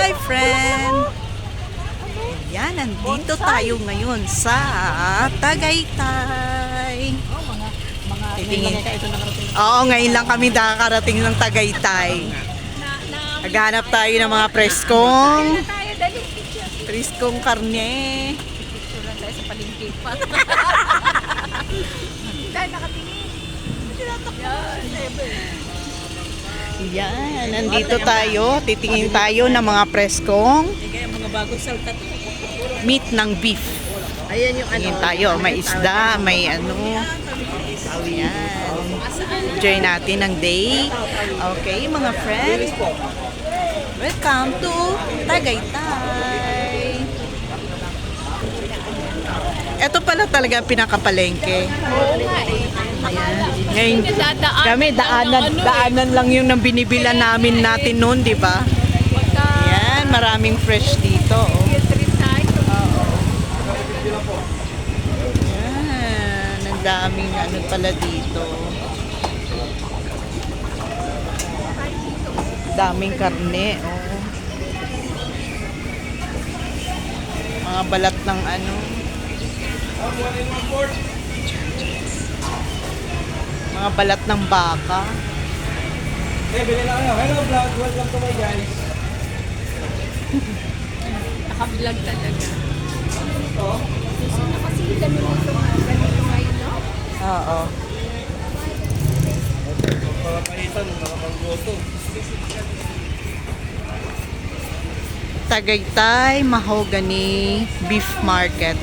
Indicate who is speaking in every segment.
Speaker 1: Hi friend! Yan, nandito tayo ngayon sa Tagaytay. Titingin. Oo, ngayon lang kami nakakarating ng Tagaytay. Naghanap tayo ng mga preskong karne. Yan, nandito tayo. Titingin tayo ng mga preskong meat ng beef.
Speaker 2: Ayan yung
Speaker 1: Tingin tayo, may isda, may ano. Ayan. Enjoy natin ang day. Okay, mga friends. Welcome to Tagaytay. Ito pala talaga pinakapalengke. Ayan. Ngayon, kami daanan lang yung nang binibilan natin noon, di ba? Ayan, maraming fresh dito. Ayan, ang daming ano pala dito. Daming karne, oh. Mga balat ng ano. Mga balat ng baka.
Speaker 3: Bili na kayo. Hello vlog, welcome to my guys.
Speaker 2: Naka-vlog talaga.
Speaker 3: Ito.
Speaker 2: Kasi ganito ngayon, no?
Speaker 1: Oo.
Speaker 3: Para paitan, nakapanggoto.
Speaker 1: Tagaytay Mahogany Beef Market.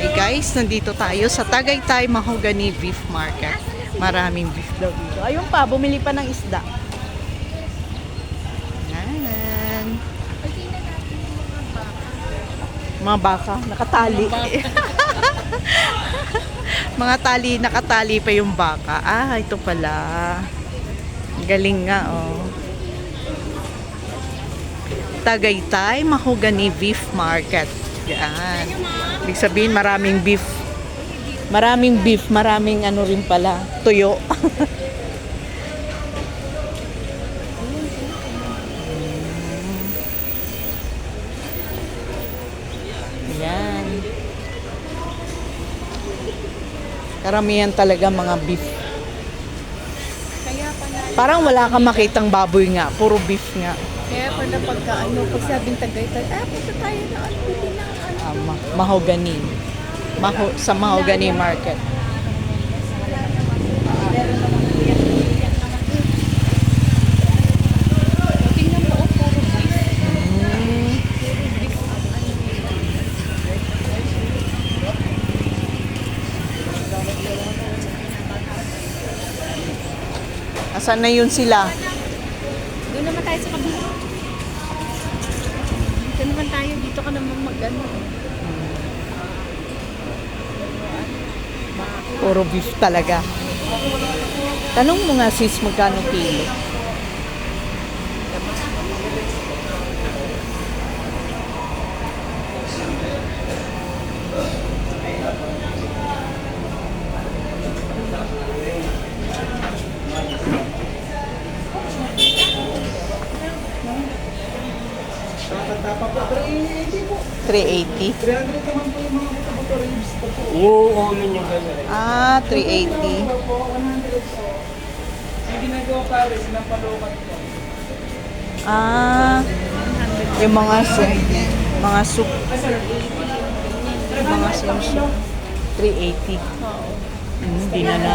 Speaker 1: Okay guys, nandito tayo sa Tagaytay Mahogany Beef Market. Maraming beef daw dito. Ayun pa, bumili pa ng isda. Yan. Mga baka, nakatali. Mga tali, nakatali pa yung baka. Ah, ito pala. Galing nga, oh. Tagaytay Mahogany Beef Market. Yan. Ibig sabihin maraming beef. Maraming beef, maraming ano rin pala, tuyo. Yan. Karamihan talaga mga beef. Parang wala kang makitang baboy nga, puro beef nga.
Speaker 2: Kaya pala pagka pag sabing Tagaytay, punta tayo na bili ng
Speaker 1: Mahogany. Sa Mahogany Market.
Speaker 2: tingnan mo, puro beef.
Speaker 1: Asan na yun sila?
Speaker 2: Doon naman tayo sa kabila. Dito naman tayo, dito ka naman mag-ano.
Speaker 1: Puro beef talaga. Tanong mo nga sis, magkano kilo?
Speaker 3: Tapa po, 380 po.
Speaker 1: 380.
Speaker 3: 300 naman po yung mga buto-buto ribs. Oo, yun yung ganyan.
Speaker 1: Ah, 380.
Speaker 3: Po, 100 po. Yung ginagawa pare, sinampalukan po.
Speaker 1: Ah, yung mga soup. Mga soup. Mga soup. 380.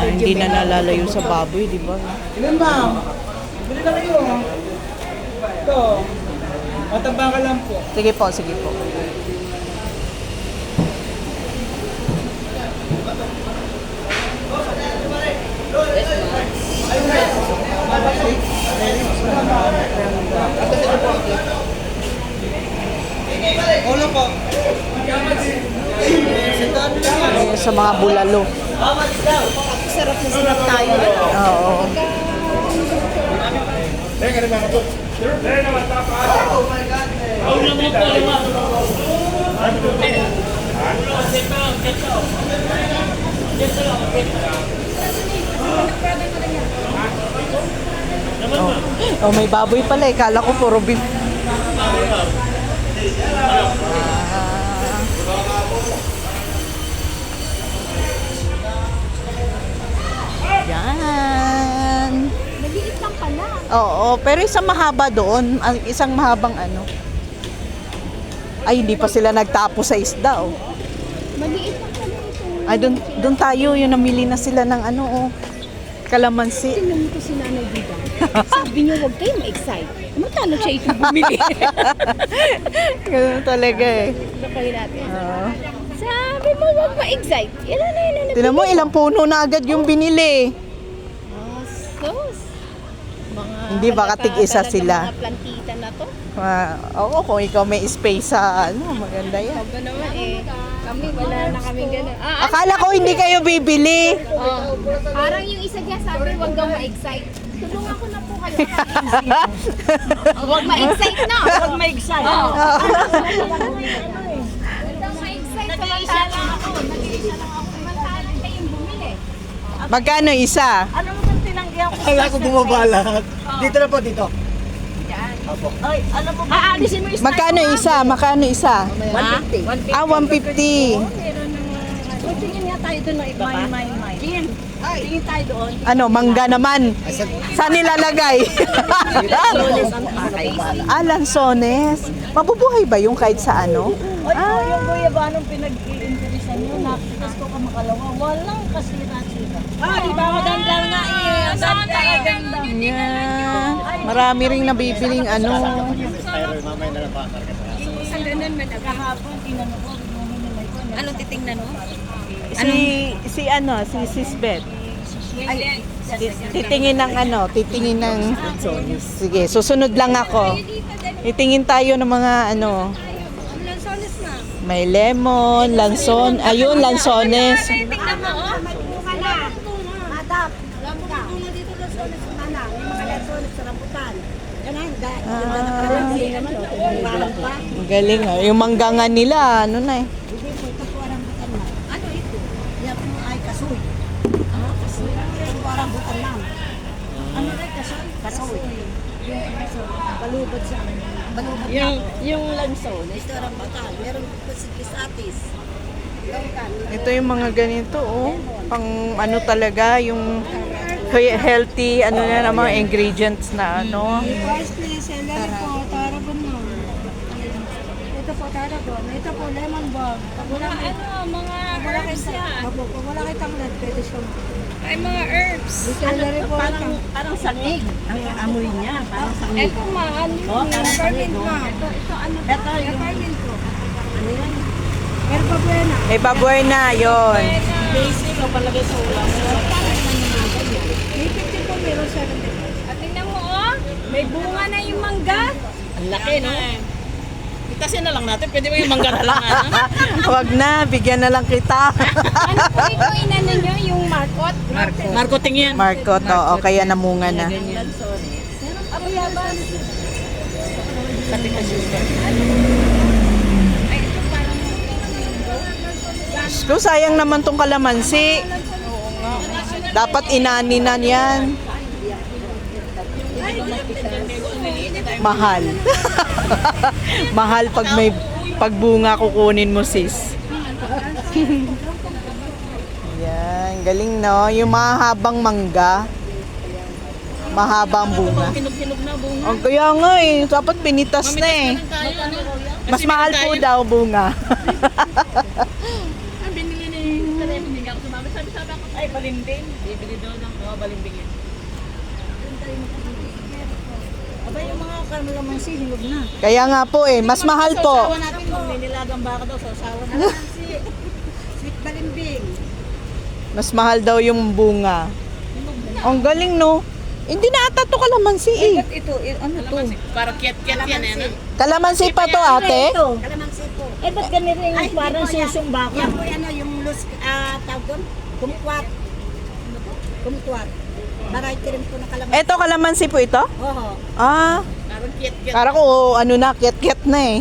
Speaker 1: Hindi na nalalayo sa baboy, di ba?
Speaker 3: Ilan ma'am? Bili na kayo. Ito. Mataba ka lang po.
Speaker 1: Sige po, sige po.
Speaker 3: Ulo po.
Speaker 1: Ayan, sa mga bulalo.
Speaker 2: Sarap na sarap tayo.
Speaker 1: Oo. Oh, may baboy pala eh. Kala ko puro beef. Yan.
Speaker 2: Maliit lang pala.
Speaker 1: Oo, pero isang mahaba doon. Isang mahabang ano. Ay, hindi pa sila nagtapos sa isda, oh.
Speaker 2: Maliit lang pala ito.
Speaker 1: Ay, doon tayo. Yung namili na sila ng ano, oh. Kalamansi.
Speaker 2: Tingnan mo ko si Nanay Didang. Sabi niyo, huwag kayo ma-excite. Magkano siya ito bumili?
Speaker 1: Ganun talaga eh.
Speaker 2: Bakay natin.
Speaker 1: Oo.
Speaker 2: Sabi mo, huwag ma-excite. Ilan na yun na
Speaker 1: Tingnan mo, ilang puno na agad yung binili.
Speaker 2: sus. Mga
Speaker 1: Hindi, baka
Speaker 2: halata
Speaker 1: tig-isa
Speaker 2: talaga
Speaker 1: sila.
Speaker 2: Mga plantita na to.
Speaker 1: Oo, kung ikaw may space sa ano, maganda yan.
Speaker 2: Sabi naman eh. Kami, wala na kaming gano'n.
Speaker 1: Akala ko hindi kayo bibili.
Speaker 2: Oh, parang yung isa dyan sabi, huwag daw ma-excite. Tulungan ko na po kayo. Huwag ma-excite na. Huwag ma-excite. Huwag daw ma-excite. Samantala ako. Nag-iisa lang ako. Samantala kayong bumili.
Speaker 1: Magkano isa?
Speaker 3: Akala ko bumabalat. Dito na po, dito.
Speaker 2: Aalisin mo yung
Speaker 1: Magkano isa? Magkano isa?
Speaker 2: 150.
Speaker 1: Ah, 150.
Speaker 2: Tingin nga tayo doon na iba. Tingin tayo doon.
Speaker 1: Ano, mangga naman. Saan nilalagay? Lansones. Mabubuhay ba yung kahit sa ano?
Speaker 4: Yung guyabanong pinag-i-interesan nyo, nakitas ko ka makalawa, walang kasira-sira. Di ba maganda nga eh? Ang ganda.
Speaker 1: Yan. Marami ring nabibiling ano.
Speaker 4: Kahapon, tinanong ko, hinimay ko.
Speaker 2: Anong titingnan mo?
Speaker 1: Si ano, si Sisbet. Titingin ng ano, titingin ng... Sige, susunod lang ako. Titingin tayo ng mga ano.
Speaker 2: Lansones na.
Speaker 1: May lemon, lanson. Ayun, lansones.
Speaker 2: Tingnan mo, oh. May bunga na. Madam. Alam mo kung bunga dito lansones na na. May mga lansones sa rambutan. Ganun,
Speaker 1: Ang galing ah. Yung manggangan nila, ano na eh.
Speaker 2: ano ito? Yan po ay kasoy. Kasoy. Ito parang butan lang. Ano rin kasoy? Kasoy. Yung kasoy. Balubad sa amin. Balubad
Speaker 4: Yung lanson,
Speaker 2: Ito rambutan. Meron po si Pisatis.
Speaker 1: Ito yung mga ganito, oh. Pang ano talaga, yung healthy, ano na mga ingredients na ano.
Speaker 4: price please, celery po, tarabon mo. Ito po, tarabon. Ito po, lemon bomb. Pag wala herbs yan. Pag wala kayo tanglad, pwede siya.
Speaker 2: Ay, mga herbs.
Speaker 4: Celery po,
Speaker 2: Parang sangig. Ang amoy niya, parang sangig. Ito ma, ano yun? Peppermint ma. Ito ano? Ito yung peppermint ko. Ano yan?
Speaker 4: Herba buena.
Speaker 1: May baboy na, yon.
Speaker 4: Basic, o palagay sa ulam. May 50 po, meron 70.
Speaker 2: At tingnan mo, oh. May bunga na yung mangga.
Speaker 4: Ang laki, no? Itasin na lang natin. Pwede ba yung mangga na lang, ano?
Speaker 1: Wag na, bigyan na lang kita.
Speaker 2: Ano po ito inano nyo? Yung markot?
Speaker 4: Marco, tingin.
Speaker 1: Marcot, oo, kaya namunga na.
Speaker 2: Ako yaban.
Speaker 1: Diyos ko, sayang naman tong kalamansi. Dapat inani na yan. Mahal. Mahal pag may pagbunga kukunin mo, sis. Yan, galing no. Yung mahabang mangga. Mahabang bunga.
Speaker 4: Hinog-hinog na bunga.
Speaker 1: Ang kaya nga eh, dapat pinitas na eh.
Speaker 4: Tayo, ano?
Speaker 1: Mas mahal po daw bunga.
Speaker 4: Ang binili ni Sarem, hindi ako sumama. Sabi-sabi ako, ay, balimbing. Bibili daw ng mga balimbing yan. Aba, yung mga kalamansi, hinog na.
Speaker 1: Kaya nga po eh, mas mahal po.
Speaker 4: Sasawa natin kung may nilagang baka daw, sasawa na lang. Sweet balimbing.
Speaker 1: Mas mahal daw yung bunga. Ang galing no. Hindi na ata to kalamansi eh.
Speaker 4: Ito, ano to? Para kiat-kiat yan, ano?
Speaker 1: Kalamansi pa to ate?
Speaker 2: Kalamansi po.
Speaker 4: Eh, ba't ganito yung
Speaker 2: Ay,
Speaker 4: parang
Speaker 2: hindi po yan.
Speaker 4: susong baka?
Speaker 2: Yan po ano, yung lus, tawag doon? Kumquat. Kumquat. Variety rin po na kalamansi.
Speaker 1: Eto kalamansi po ito?
Speaker 2: Oo.
Speaker 1: Ah,
Speaker 4: Parang kiat-kiat.
Speaker 1: para ko ano na, kiat-kiat na eh.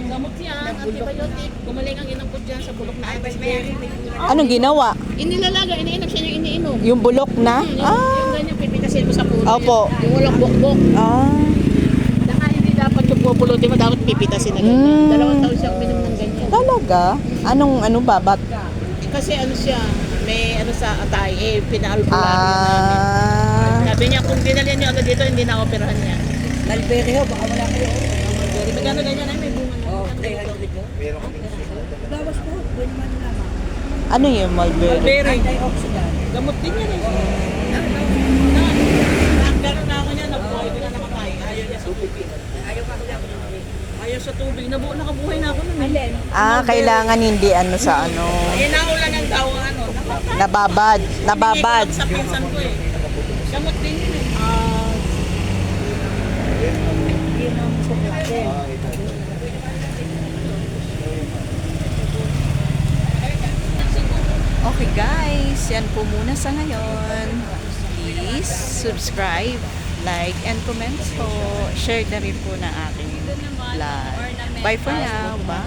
Speaker 4: Gamot yan, antibiotic. Gumaling ang inang
Speaker 5: dyan sa bulok na ice berry.
Speaker 1: Anong ginawa?
Speaker 5: Inilalaga, iniinom siya yung iniinom.
Speaker 1: Yung bulok na?
Speaker 5: Yung ganyan, pipitasin mo sa puno.
Speaker 1: Opo.
Speaker 5: Yung walang bukbok.
Speaker 1: Ah.
Speaker 5: Saka hindi dapat yung pupulutin mo, dapat pipitasin na ganyan.
Speaker 1: Mm.
Speaker 5: 2 taon siyang minom ng ganyan.
Speaker 1: Talaga? Ano babat?
Speaker 5: Kasi ano siya, may ano sa atay, pinaalbularyo namin.
Speaker 1: Ah.
Speaker 5: Sabi niya, kung dinalian niyo agad dito, hindi na operahan niya.
Speaker 2: Malberry ho, baka wala kayo.
Speaker 5: Very magkano ganyan ay may bunga na.
Speaker 2: Oh, 300 ho. Bawas po, doon man naman.
Speaker 1: Ano yung mulberry?
Speaker 5: Berry.
Speaker 2: Antioxidant.
Speaker 5: Gamot din yan eh. Nagkaroon na ako niya, nabuhay ko na namatay. Ayaw niya sa tubig. Ayaw sa tubig. Nakabuhay na ako nun. Alin?
Speaker 1: Kailangan hindi ano sa ano.
Speaker 5: Inaulan ng daw ano.
Speaker 1: Nababad. Nababad.
Speaker 5: Sa pinsan ko eh. Gamot din yun eh.
Speaker 2: Yun ang suklatin.
Speaker 1: Okay guys, yan po muna sa ngayon. Please subscribe, like, and comment po. Share na rin po ng aking vlog. Bye for now. Bye.